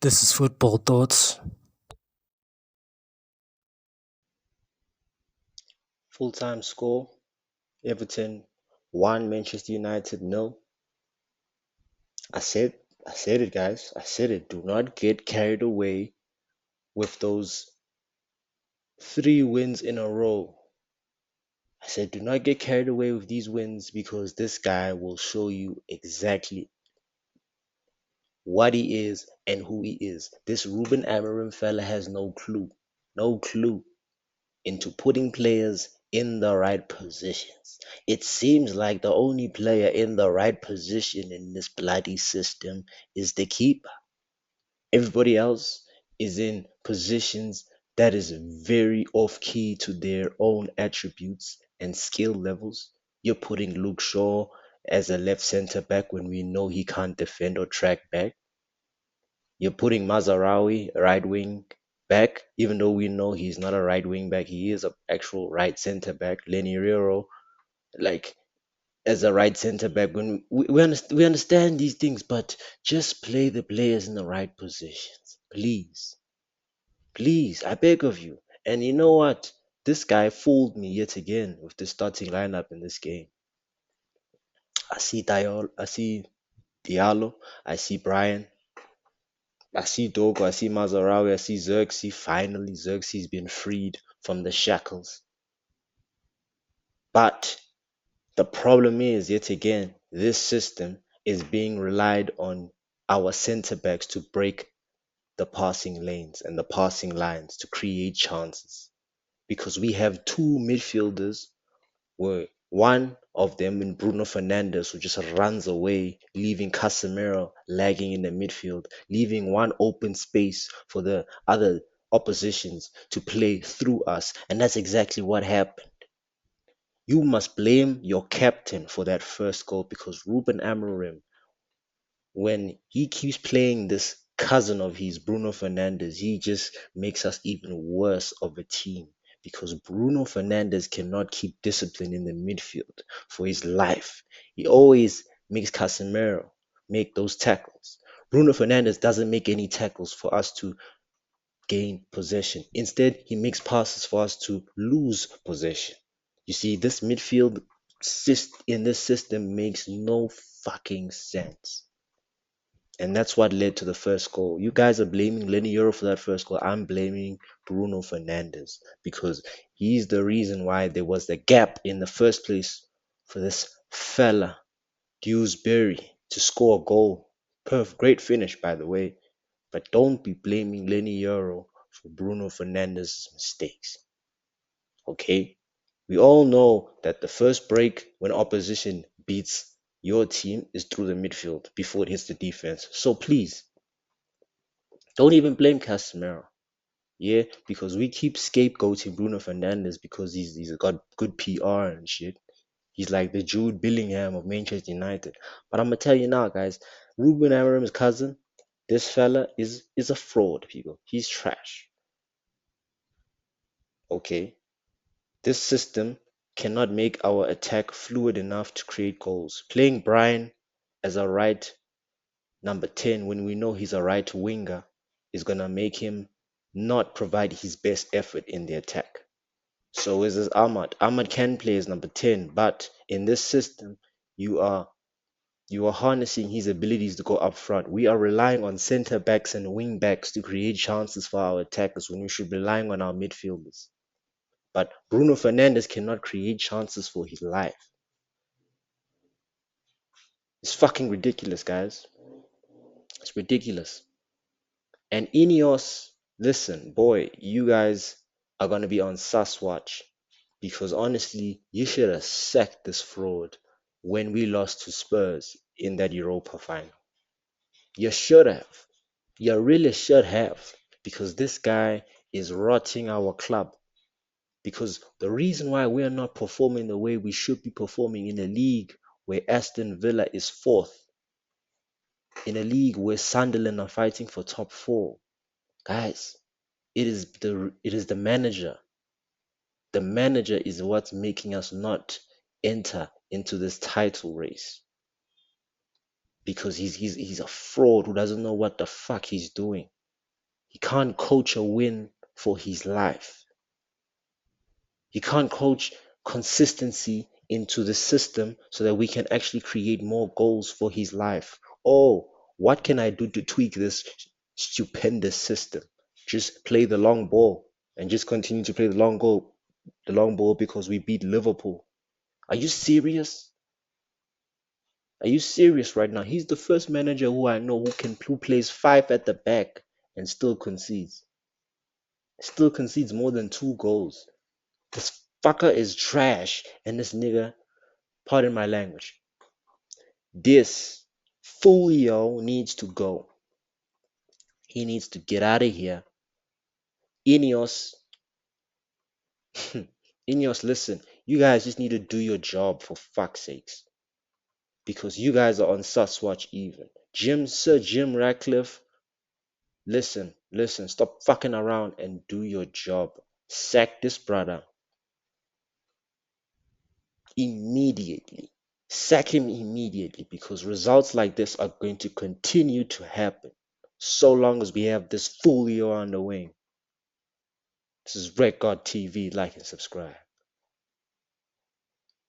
This is Football Thoughts. Full-time score, Everton 1, Manchester United nil. I said I said it, guys. I said it. Do not get carried away with those 3 wins in a row. I said do not get carried away with these wins because this guy will show you exactly what he is and who he is. This Ruben Amorim fella has no clue. No clue into putting players in the right positions. It seems like the only player in the right position in this bloody system is the keeper. Everybody else is in positions that is very off key to their own attributes and skill levels. You're putting Luke Shaw as a left center back when we know he can't defend or track back. You're putting Mazarawi right wing back, even though we know he's not a right wing back. He is an actual right center back. Lenny Riero, like as a right center back. When we understand these things, but just play the players in the right positions, please, please. I beg of you. And you know what? This guy fooled me yet again with the starting lineup in this game. I see Diallo, I see Brian, I see Dogo, I see Mazarawi, I see Xerxes. Finally, Xerxes been freed from the shackles. But the problem is, yet again, this system is being relied on our centre backs to break the passing lanes and the passing lines to create chances. Because we have two midfielders where one of them in Bruno Fernandes who just runs away, leaving Casemiro lagging in the midfield, leaving one open space for the other oppositions to play through us. And that's exactly what happened. You must blame your captain for that first goal because Ruben Amorim, when he keeps playing this cousin of his, Bruno Fernandes, he just makes us even worse of a team because Bruno Fernandes cannot keep discipline in the midfield for his life. He always makes Casemiro make those tackles. Bruno Fernandes doesn't make any tackles for us to gain possession. Instead, he makes passes for us to lose possession. You see, this midfield in this system makes no fucking sense. And that's what led to the first goal. You guys are blaming Lenny Euro for that first goal. I'm blaming Bruno Fernandes because he's the reason why there was the gap in the first place for this fella, Dewsbury, to score a goal. Perfect, great finish, by the way. But don't be blaming Lenny Euro for Bruno Fernandes' mistakes. Okay? We all know that the first break when opposition beats your team is through the midfield before it hits the defense. So please, don't even blame Casemiro. Yeah, because we keep scapegoating Bruno Fernandes because he's got good PR and shit. He's like the Jude Bellingham of Manchester United. But I'm gonna tell you now, guys, Ruben Amorim's cousin, this fella is a fraud, people. He's trash. Okay? This system cannot make our attack fluid enough to create goals. Playing Brian as a right number 10 when we know he's a right winger is going to make him not provide his best effort in the attack. So is this Ahmad. Ahmad can play as number 10, but in this system, you are you are harnessing his abilities to go up front. We are relying on centre backs and wing backs to create chances for our attackers when we should be relying on our midfielders. But Bruno Fernandes cannot create chances for his life. It's fucking ridiculous, guys. It's ridiculous. And Ineos, listen, boy, you guys are gonna be on sus watch because honestly, you should have sacked this fraud when we lost to Spurs in that Europa final. You should have. You really should have because this guy is rotting our club. Because the reason why we are not performing the way we should be performing in a league where Aston Villa is fourth, in a league where Sunderland are fighting for top four, guys, it is the manager. The manager is what's making us not enter into this title race. because he's a fraud who doesn't know what the fuck he's doing. He can't coach a win for his life. He can't coach consistency into the system so that we can actually create more goals for his life. Oh, what can I do to tweak this stupendous system? Just play the long ball and just continue to play the long ball because we beat Liverpool. Are you serious? Are you serious right now? He's the first manager who I know who plays five at the back and still concedes. Still concedes more than 2 goals. This fucker is trash, and this nigga, pardon my language, this Fulio needs to go. He needs to get out of here. Ineos, Ineos, listen, you guys just need to do your job for fuck's sakes, because you guys are on sus watch even. Sir Jim Ratcliffe, listen, stop fucking around and do your job. Sack this brother immediately. Sack him immediately, because results like this are going to continue to happen so long as we have this Folio on the wing. This is Red God TV. Like and subscribe.